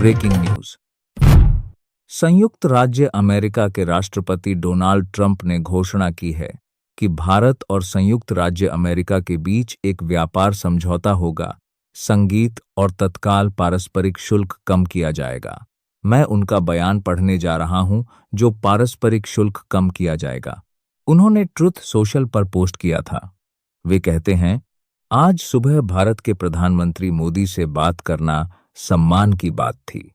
Breaking news. संयुक्त राज्य America के राष्ट्रपति डोनाल्ड ट्रंप ने घोषणा की है कि भारत और संयुक्त राज्य अमेरिका के बीच एक व्यापार समझौता होगा। संगीत और तत्काल पारस्परिक शुल्क कम किया जाएगा। मैं उनका बयान पढ़ने जा रहा हूं जो पारस्परिक शुल्क कम किया जाएगा। उन्होंने ट्रुथ सोशल पर पोस्ट किया था। वे कहते हैं, आज सुबह भारत के प्रधानमंत्री मोदी से बात करना सम्मान की बात थी।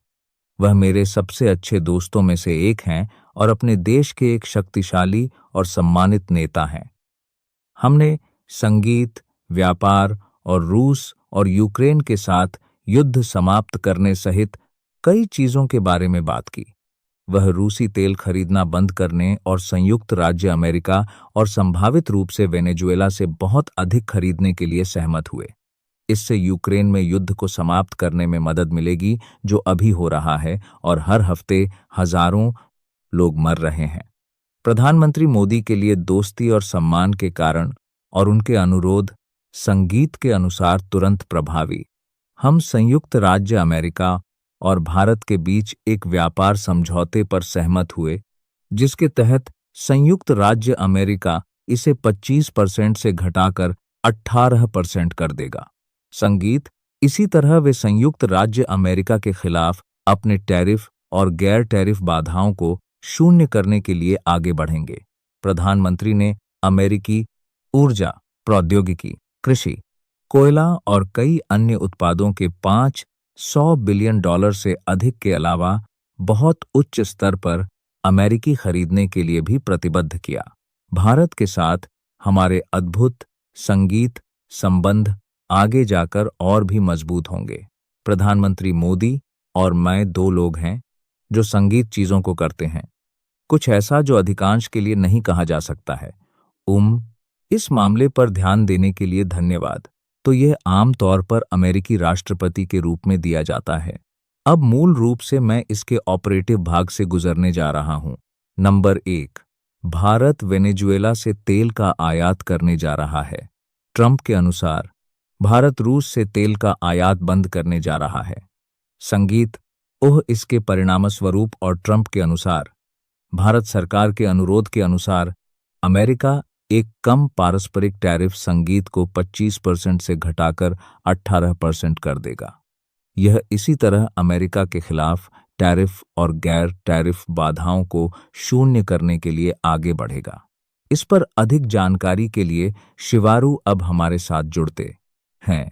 वह मेरे सबसे अच्छे दोस्तों में से एक हैं और अपने देश के एक शक्तिशाली और सम्मानित नेता हैं। हमने संगीत, व्यापार और रूस और यूक्रेन के साथ युद्ध समाप्त करने सहित कई चीजों के बारे में बात की। वह रूसी तेल खरीदना बंद करने और संयुक्त राज्य अमेरिका और संभावित रूप से वेनेजुएला से बहुत अधिक खरीदने के लिए सहमत हुए। इससे यूक्रेन में युद्ध को समाप्त करने में मदद मिलेगी जो अभी हो रहा है और हर हफ्ते हजारों लोग मर रहे हैं। प्रधानमंत्री मोदी के लिए दोस्ती और सम्मान के कारण और उनके अनुरोध संगीत के अनुसार तुरंत प्रभावी। हम संयुक्त राज्य अमेरिका और भारत के बीच एक व्यापार समझौते पर सहमत हुए जिसके तहत संयुक्त राज्य अमेरिका इसे 25% से घटाकर 18% कर देगा। संगीत, इसी तरह वे संयुक्त राज्य अमेरिका के खिलाफ अपने टैरिफ और गैर टैरिफ बाधाओं को शून्य करने के लिए आगे बढ़ेंगे। प्रधानमंत्री ने अमेरिकी ऊर्जा, प्रौद्योगिकी, कृषि, कोयला और कई अन्य उत्पादों के $500 बिलियन से अधिक के अलावा बहुत उच्च स्तर पर अमेरिकी खरीदने के लिए भी प्रतिबद्ध किया। भारत के साथ हमारे अद्भुत संगीत संबंध आगे जाकर और भी मजबूत होंगे। प्रधानमंत्री मोदी और मैं दो लोग हैं जो संगीत चीजों को करते हैं, कुछ ऐसा जो अधिकांश के लिए नहीं कहा जा सकता है। इस मामले पर ध्यान देने के लिए धन्यवाद। तो यह आम तौर पर अमेरिकी राष्ट्रपति के रूप में दिया जाता है। अब मूल रूप से मैं इसके ऑपरेटिव भाग से गुजरने जा रहा हूं। नंबर 1, भारत वेनेजुएला से तेल का आयात करने जा रहा है। ट्रंप के अनुसार भारत रूस से तेल का आयात बंद करने जा रहा है। संगीत, इसके परिणामस्वरूप और ट्रंप के अनुसार भारत सरकार के अनुरोध के अनुसार अमेरिका एक कम पारस्परिक टैरिफ संगीत को 25% से घटाकर 18% कर देगा। यह इसी तरह अमेरिका के खिलाफ टैरिफ और गैर टैरिफ बाधाओं को शून्य करने के लिए आगे बढ़ेगा। इस पर अधिक जानकारी के लिए शिवारू अब हमारे साथ जुड़ते हैं।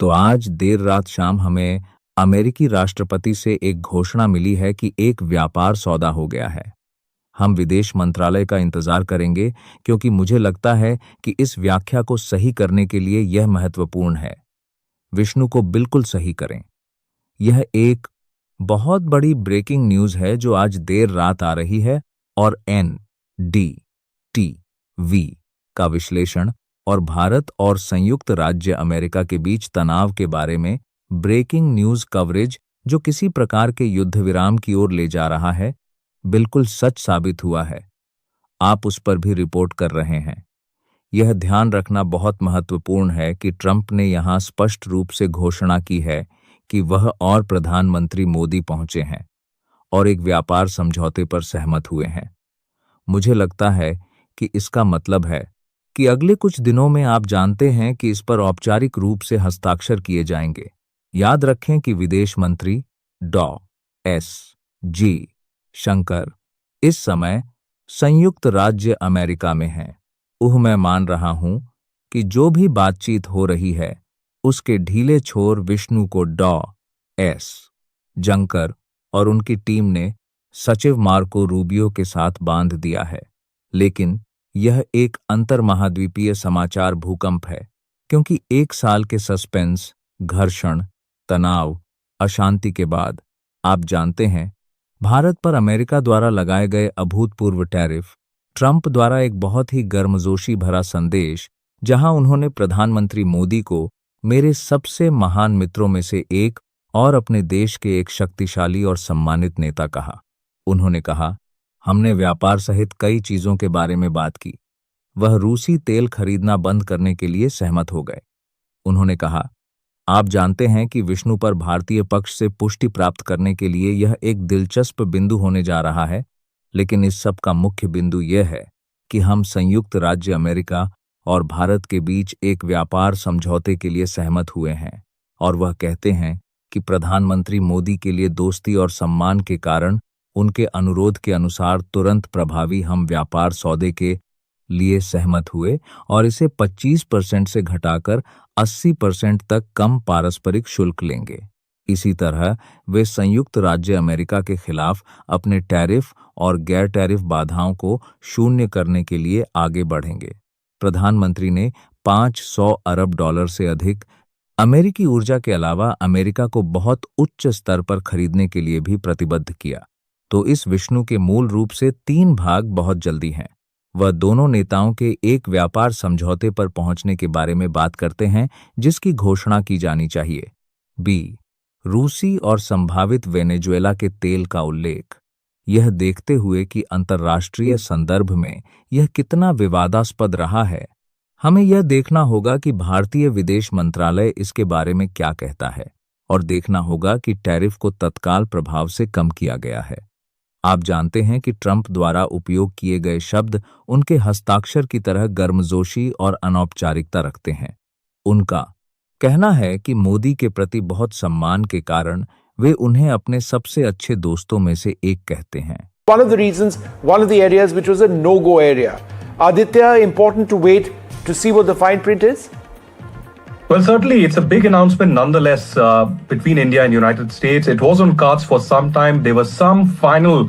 तो आज देर रात शाम हमें अमेरिकी राष्ट्रपति से एक घोषणा मिली है कि एक व्यापार सौदा हो गया है। हम विदेश मंत्रालय का इंतजार करेंगे क्योंकि मुझे लगता है कि इस व्याख्या को सही करने के लिए यह महत्वपूर्ण है। विष्णु को बिल्कुल सही करें। यह एक बहुत बड़ी ब्रेकिंग न्यूज है जो आज देर रात आ रही है और NDTV का विश्लेषण और भारत और संयुक्त राज्य अमेरिका के बीच तनाव के बारे में ब्रेकिंग न्यूज कवरेज जो किसी प्रकार के युद्ध विराम की ओर ले जा रहा है, बिल्कुल सच साबित हुआ है। आप उस पर भी रिपोर्ट कर रहे हैं। यह ध्यान रखना बहुत महत्वपूर्ण है कि ट्रंप ने यहां स्पष्ट रूप से घोषणा की है कि वह और प्रधानमंत्री मोदी पहुंचे हैं और एक व्यापार समझौते पर सहमत हुए हैं। मुझे लगता है कि इसका मतलब है कि अगले कुछ दिनों में आप जानते हैं कि इस पर औपचारिक रूप से हस्ताक्षर किए जाएंगे। याद रखें कि विदेश मंत्री डॉ.एस.जी. शंकर इस समय संयुक्त राज्य अमेरिका में हैं। मैं मान रहा हूं कि जो भी बातचीत हो रही है उसके ढीले छोर विष्णु को डॉ.एस. जंकर और उनकी टीम ने सचिव मार्को रूबियो के साथ बांध दिया है। लेकिन यह एक अंतर्महाद्वीपीय समाचार भूकंप है क्योंकि 1 साल के सस्पेंस, घर्षण, तनाव, अशांति के बाद आप जानते हैं भारत पर अमेरिका द्वारा लगाए गए अभूतपूर्व टैरिफ, ट्रंप द्वारा एक बहुत ही गर्मजोशी भरा संदेश जहां उन्होंने प्रधानमंत्री मोदी को मेरे सबसे महान मित्रों में से एक और अपने देश के एक शक्तिशाली और सम्मानित नेता कहा। उन्होंने कहा, हमने व्यापार सहित कई चीजों के बारे में बात की। वह रूसी तेल खरीदना बंद करने के लिए सहमत हो गए। उन्होंने कहा, आप जानते हैं कि विष्णु पर भारतीय पक्ष से पुष्टि प्राप्त करने के लिए यह एक दिलचस्प बिंदु होने जा रहा है, लेकिन इस सब का मुख्य बिंदु यह है कि हम संयुक्त राज्य अमेरिका और भारत के बीच एक व्यापार समझौते के लिए सहमत हुए हैं और वह कहते हैं कि प्रधानमंत्री मोदी के लिए दोस्ती और सम्मान के कारण उनके अनुरोध के अनुसार तुरंत प्रभावी हम व्यापार सौदे के लिए सहमत हुए और इसे 25% से घटाकर 80% तक कम पारस्परिक शुल्क लेंगे। इसी तरह वे संयुक्त राज्य अमेरिका के खिलाफ अपने टैरिफ और गैर टैरिफ बाधाओं को शून्य करने के लिए आगे बढ़ेंगे। प्रधानमंत्री ने $500 अरब से अधिक अमेरिकी ऊर्जा के अलावा अमेरिका को बहुत उच्च स्तर पर खरीदने के लिए भी प्रतिबद्ध किया। तो इस विष्णु के मूल रूप से 3 भाग बहुत जल्दी हैं। वह दोनों नेताओं के एक व्यापार समझौते पर पहुंचने के बारे में बात करते हैं जिसकी घोषणा की जानी चाहिए। बी, रूसी और संभावित वेनेजुएला के तेल का उल्लेख। यह देखते हुए कि अंतर्राष्ट्रीय संदर्भ में यह कितना विवादास्पद रहा है, हमें यह देखना होगा कि भारतीय विदेश मंत्रालय इसके बारे में क्या कहता है और देखना होगा कि टैरिफ को तत्काल प्रभाव से कम किया गया है। आप जानते हैं कि ट्रंप द्वारा उपयोग किए गए शब्द उनके हस्ताक्षर की तरह गर्मजोशी और अनौपचारिकता रखते हैं। उनका कहना है कि मोदी के प्रति बहुत सम्मान के कारण वे उन्हें अपने सबसे अच्छे दोस्तों में से एक कहते हैं। One of the reasons, one of the areas which was a no-go area. Aditya, important to wait to see what the fine print is? Well, certainly it's a big announcement nonetheless between India and United States. It was on cards for some time. There were some final,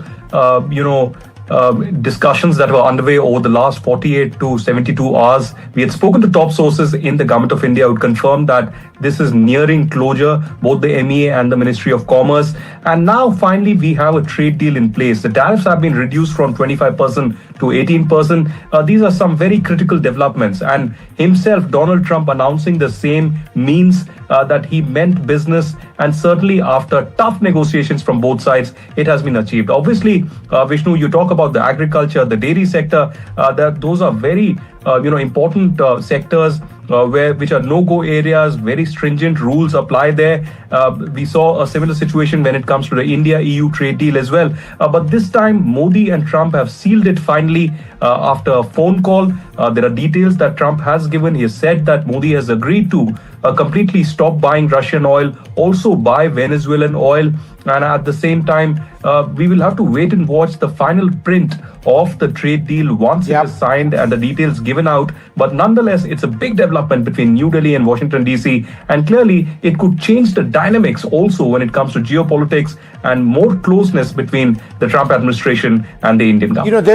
discussions that were underway over the last 48 to 72 hours. We had spoken to top sources in the government of India who confirmed that this is nearing closure, both the MEA and the Ministry of Commerce. And now finally we have a trade deal in place. The tariffs have been reduced from 25% to 18%. These are some very critical developments. And himself, Donald Trump, announcing the same means that he meant business. And certainly after tough negotiations from both sides, it has been achieved. Obviously, Vishnu, you talk about the agriculture, the dairy sector, that those are very important sectors which are no-go areas. Very stringent rules apply there. We saw a similar situation when it comes to the India-EU trade deal as well. But this time, Modi and Trump have sealed it finally after a phone call. There are details that Trump has given. He has said that Modi has agreed to completely stop buying Russian oil, also buy Venezuelan oil. And at the same time, we will have to wait and watch the final print of the trade deal once it is signed and the details given out. But nonetheless, it's a big development between New Delhi and Washington, D.C. And clearly, it could change the dynamics also when it comes to geopolitics and more closeness between the Trump administration and the Indian government.